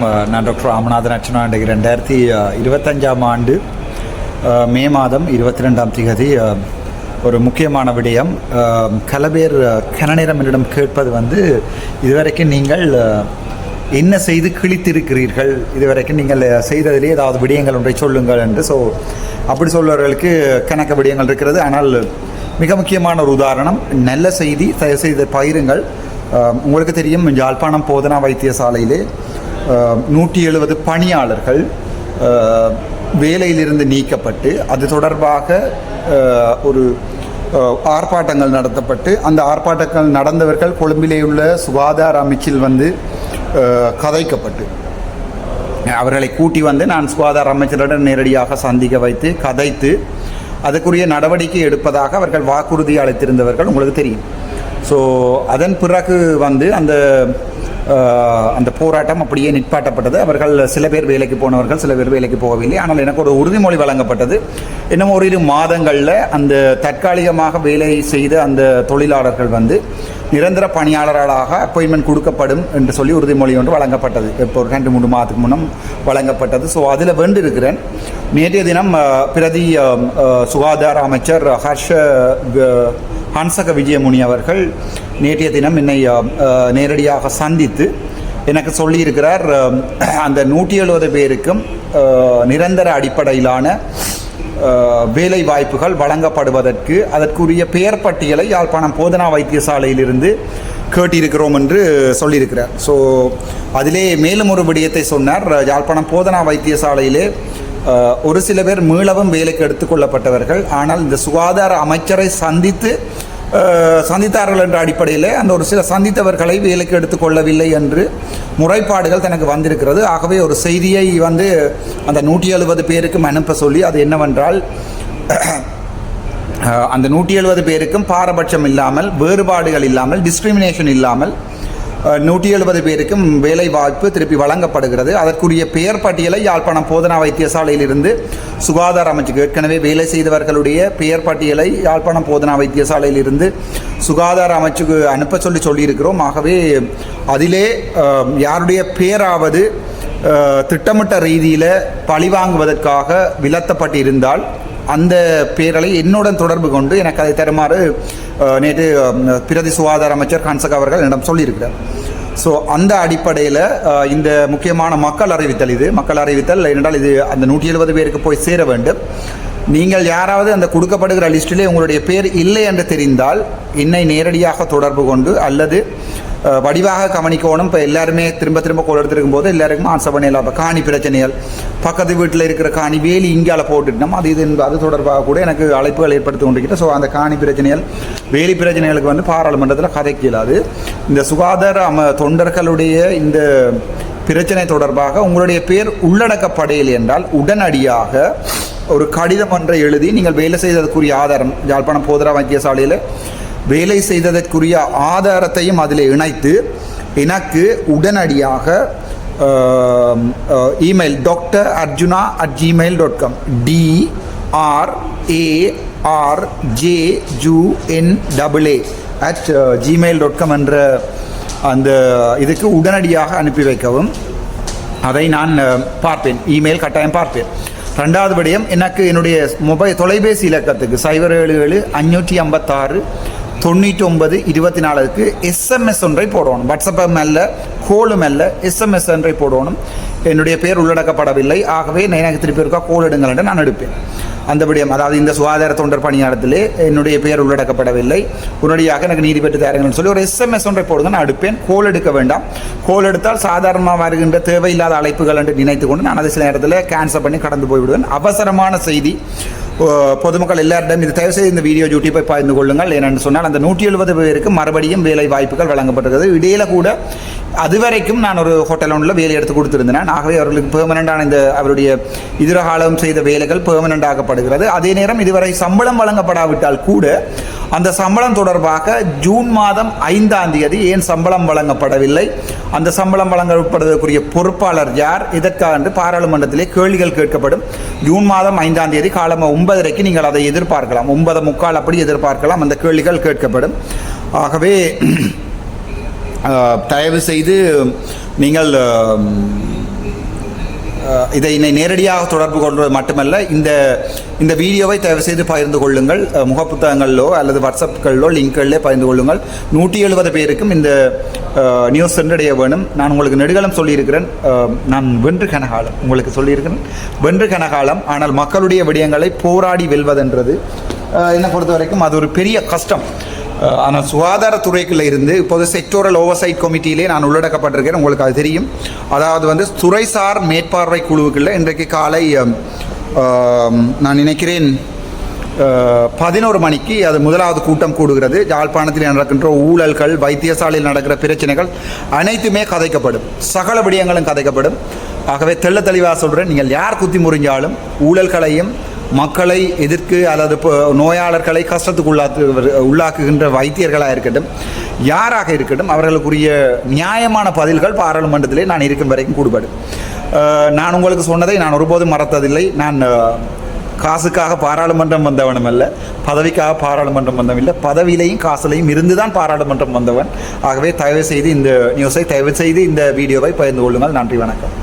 வணக்கம். நான் டாக்டர் ராமநாதன் அர்ச்சனா. 2025 ஆண்டு மே மாதம் 22 ஒரு முக்கியமான விடயம். பல பேர் கனநேரம் என்னிடம் கேட்பது இதுவரைக்கும் நீங்கள் என்ன செய்து கிழித்திருக்கிறீர்கள், இதுவரைக்கும் நீங்கள் செய்ததிலே ஏதாவது விடயங்கள் ஒன்றை சொல்லுங்கள் என்று. அப்படி சொல்பவர்களுக்கு கணக்க விடயங்கள் இருக்கிறது. ஆனால் மிக முக்கியமான ஒரு உதாரணம், நல்ல செய்தி, தயவு செய்து பகிருங்கள். உங்களுக்கு தெரியும், யாழ்ப்பாணம் போதனா வைத்தியசாலையிலே 170 பணியாளர்கள் வேலையிலிருந்து நீக்கப்பட்டு அது தொடர்பாக ஒரு ஆர்ப்பாட்டங்கள் நடத்தப்பட்டு, அந்த ஆர்ப்பாட்டங்கள் நடந்தவர்கள் கொழும்பிலே உள்ள சுகாதார அமைச்சில் கதைக்கப்பட்டு, அவர்களை கூட்டி நான் சுகாதார அமைச்சரிடம் நேரடியாக சந்திக்க வைத்து கதைத்து அதுக்குரிய நடவடிக்கை எடுப்பதாக அவர்கள் வாக்குறுதி அளித்திருந்தவர்கள் உங்களுக்கு தெரியும். அதன் பிறகு அந்த போராட்டம் அப்படியே நிற்பாட்டப்பட்டது. அவர்கள் சில பேர் வேலைக்கு போனவர்கள், சில பேர் வேலைக்கு போகவில்லை. ஆனால் எனக்கு ஒரு உறுதிமொழி வழங்கப்பட்டது, இன்னும் ஓரிரு மாதங்களில் அந்த தற்காலிகமாக வேலை செய்த அந்த தொழிலாளர்கள் நிரந்தர பணியாளர்களாக அப்பாயின்மெண்ட் கொடுக்கப்படும் என்று சொல்லி உறுதிமொழி ஒன்று வழங்கப்பட்டது. இப்போ ஒரு 2-3 மாதத்துக்கு முன்னம் வழங்கப்பட்டது. அதில் வேண்டியிருக்கிறேன். நேற்றைய தினம் பிரதி சுகாதார அமைச்சர் ஹன்சக விஜயமுனி அவர்கள் நேற்றைய தினம் என்னை நேரடியாக சந்தித்து எனக்கு சொல்லியிருக்கிறார், அந்த 170 பேருக்கும் நிரந்தர அடிப்படையிலான வேலை வாய்ப்புகள் வழங்கப்படுவதற்கு அதற்குரிய பெயர் பட்டியலை யாழ்ப்பாணம் போதனா வைத்தியசாலையிலிருந்து கேட்டிருக்கிறோம் என்று சொல்லியிருக்கிறார். அதிலே மேலும் ஒரு விடயத்தை சொன்னார். யாழ்ப்பாணம் போதனா வைத்தியசாலையிலே ஒரு சில பேர் மீளவும் வேலைக்கு எடுத்துக்கொள்ளப்பட்டவர்கள், ஆனால் இந்த சுகாதார அமைச்சரை சந்தித்தார்கள் என்ற அடிப்படையில் அந்த ஒரு சில சந்தித்தவர்களை வேலைக்கு எடுத்துக்கொள்ளவில்லை என்று முறைப்பாடுகள் தனக்கு வந்திருக்கிறது. ஆகவே ஒரு செய்தியை அந்த 170 பேருக்கும் அனுப்ப சொல்லி, அது என்னவென்றால், அந்த 170 பேருக்கும் பாரபட்சம் இல்லாமல், வேறுபாடுகள் இல்லாமல், டிஸ்கிரிமினேஷன் இல்லாமல் 170 பேருக்கும் வேலை வாய்ப்பு திருப்பி வழங்கப்படுகிறது. அதற்குரிய பெயர் பட்டியலை யாழ்ப்பாணம் போதனா வைத்தியசாலையிலிருந்து சுகாதார அமைச்சுக்கு ஏற்கனவே வேலை செய்தவர்களுடைய பெயர் பட்டியலை யாழ்ப்பாணம் போதனா வைத்தியசாலையிலிருந்து சுகாதார அமைச்சுக்கு அனுப்ப சொல்லியிருக்கிறோம். ஆகவே அதிலே யாருடைய பேராவது திட்டமிட்ட ரீதியில் பழிவாங்குவதற்காக விலத்தப்பட்டிருந்தால் அந்த பேரலை என்னுடன் தொடர்பு கொண்டு எனக்கு அதை தருமாறு நேற்று பிரதி சுகாதார அமைச்சர் ஹன்சக அவர்கள் என்னிடம் சொல்லியிருக்கிறார். அந்த அடிப்படையில் இந்த முக்கியமான மக்கள் அறிவித்தல் என்றால் இது அந்த 170 பேருக்கு போய் சேர வேண்டும். நீங்கள் யாராவது அந்த கொடுக்கப்படுகிற லிஸ்ட்டிலே உங்களுடைய பேர் இல்லை என்று தெரிந்தால் என்னை நேரடியாக தொடர்பு கொண்டு அல்லது வடிவாக கவனிக்கணும். இப்போ எல்லாருமே திரும்ப கோல் எடுத்துருக்கும் போது எல்லாருக்கும் ஆன்சர் பண்ணலாம். இப்போ காணி பிரச்சனைகள், பக்கத்து வீட்டில் இருக்கிற காணி வேலி இங்கால போட்டுட்டோம், அது தொடர்பாக கூட எனக்கு அழைப்புகள் ஏற்படுத்தி கொண்டிருக்கிறேன். அந்த காணி பிரச்சனைகள், வேலி பிரச்சனைகளுக்கு பாராளுமன்றத்தில் கதைக்க இயலாது. இந்த சுகாதார தொண்டர்களுடைய இந்த பிரச்சனை தொடர்பாக உங்களுடைய பேர் உள்ளடக்கப்படையில் என்றால் உடனடியாக ஒரு கடிதம் ஒன்றை எழுதி நீங்கள் வேலை செய்ததற்குரிய ஆதாரம், யாழ்ப்பாணம் போதனா வைத்தியசாலையில் வேலை செய்ததற்குரிய ஆதாரத்தையும் அதில் இணைத்து எனக்கு உடனடியாக இமெயில் drarjuna@gmail.com drarjuna@gmail.com என்ற அந்த இதுக்கு உடனடியாக அனுப்பி வைக்கவும். அதை நான் பார்ப்பேன், இமெயில் கட்டாயம் பார்ப்பேன். 2வது விடயம், எனக்கு என்னுடைய தொலைபேசி இலக்கத்துக்கு 077 556 99 24க்கு SMS ஒன்றை போடணும். வாட்ஸ்அப் மேல கோலும் அல்ல, SMS ஒன்றை போடணும். என்னுடைய பேர் உள்ளடக்கப்படவில்லை, ஆகவே எனக்கு திருப்பி இருக்கா கோல் எடுங்கள் என்று நான் எடுப்பேன். அந்த விடயம், அதாவது இந்த சுகாதார தொண்டர் பணியாளத்திலே என்னுடைய பேர் உள்ளடக்கப்படவில்லை, உடனடியாக எனக்கு நீதி பெற்று தருங்கன்னு சொல்லி ஒரு SMS ஒன்றை போடுங்க, நான் எடுப்பேன். கோல் எடுக்க வேண்டாம். கோல் எடுத்தால் சாதாரணமாக வருகின்ற தேவையில்லாத அழைப்புகள் என்று நினைத்து கொண்டு நான் அதை சில நேரத்தில் கேன்சல் பண்ணி கடந்து போய்விடுவேன். அவசரமான செய்தி, பொதுமக்கள் எல்லாரிடம் இது தயவு செய்து இந்த வீடியோ யூடியூப்பை பகிர்ந்து கொள்ளுங்கள். ஏனென்று சொன்னால் அந்த 170 பேருக்கு மறுபடியும் வேலை வாய்ப்புகள் வழங்கப்பட்டிருக்கிறது. இடையில கூட அதுவரைக்கும் நான் ஒரு ஹோட்டல் ஒன்றில் வேலை எடுத்து கொடுத்துருந்தேன். ஆகவே அவர்களுக்கு பெர்மனண்டான இந்த அவருடைய எதிர்காலம் செய்த வேலைகள் பெர்மனண்ட் ஆக்கப்படுகிறது. அதே நேரம் இதுவரை சம்பளம் வழங்கப்படாவிட்டால் கூட அந்த சம்பளம் தொடர்பாக ஜூன் மாதம் 5ஆம் தேதி ஏன் சம்பளம் வழங்கப்படவில்லை, அந்த சம்பளம் வழங்கப்படுவதற்குரிய பொறுப்பாளர் யார், இதற்காக என்று பாராளுமன்றத்திலே கேள்விகள் கேட்கப்படும். ஜூன் மாதம் 5ஆம் தேதி காலம் 9:30 நீங்கள் அதை எதிர்பார்க்கலாம், 9:45 அப்படி எதிர்பார்க்கலாம். அந்த கேள்விகள் கேட்கப்படும். ஆகவே தயவு செய்து நீங்கள் இதை நேரடியாக தொடர்பு கொள்வது மட்டுமல்ல, இந்த வீடியோவை தயவு செய்து பகிர்ந்து கொள்ளுங்கள். முகப்புத்தகங்களிலோ அல்லது வாட்ஸ்அப்களிலோ லிங்க்களிலே பகிர்ந்து கொள்ளுங்கள். 170 பேருக்கும் இந்த நியூஸ் சென்றடைய வேணும். நான் உங்களுக்கு நெடுகாலம் சொல்லியிருக்கிறேன், நான் வென்று கனகாலம் உங்களுக்கு சொல்லியிருக்கிறேன், வென்று கனகாலம். ஆனால் மக்களுடைய விடயங்களை போராடி வெல்வதென்றது என்னை பொறுத்த வரைக்கும் அது ஒரு பெரிய கஷ்டம். ஆனால் சுகாதாரத்துறைக்குள்ளே இருந்து இப்போது செக்டோரல் ஓவர்சைட் கமிட்டியிலே நான் உள்ளடக்கப்பட்டிருக்கேன், உங்களுக்கு அது தெரியும். அதாவது வந்து துறைசார் மேற்பார்வை குழுவுக்குள்ள இன்றைக்கு காலை நான் நினைக்கிறேன் 11 மணிக்கு அது முதலாவது கூட்டம் கூடுகிறது. யாழ்ப்பாணத்தில் நடக்கின்ற ஊழல்கள், வைத்தியசாலையில் நடக்கிற பிரச்சனைகள் அனைத்துமே கதைக்கப்படும், சகல விடயங்களும் கதைக்கப்படும். ஆகவே தெள்ள தெளிவாக சொல்கிறேன், நீங்கள் யார் குத்தி முறிஞ்சாலும் ஊழல்களையும் மக்களை எதிர்க்கு அல்லது நோயாளர்களை கஷ்டத்துக்கு உள்ளாக்குகின்ற வைத்தியர்களாக இருக்கட்டும், யாராக இருக்கட்டும், அவர்களுக்குரிய நியாயமான பதில்கள் பாராளுமன்றத்திலே நான் இருக்கும் வரைக்கும் கூடுபடும். நான் உங்களுக்கு சொன்னதை நான் ஒருபோதும் மறத்ததில்லை. நான் காசுக்காக பாராளுமன்றம் வந்தவனும் அல்ல, பதவிக்காக பாராளுமன்றம் வந்தவில்லை. பதவியிலையும் காசுலையும் இருந்து தான் பாராளுமன்றம் வந்தவன். ஆகவே தயவு செய்து இந்த நியூஸை, தயவு செய்து இந்த வீடியோவை பகிர்ந்து கொள்ளுங்கள். நன்றி, வணக்கம்.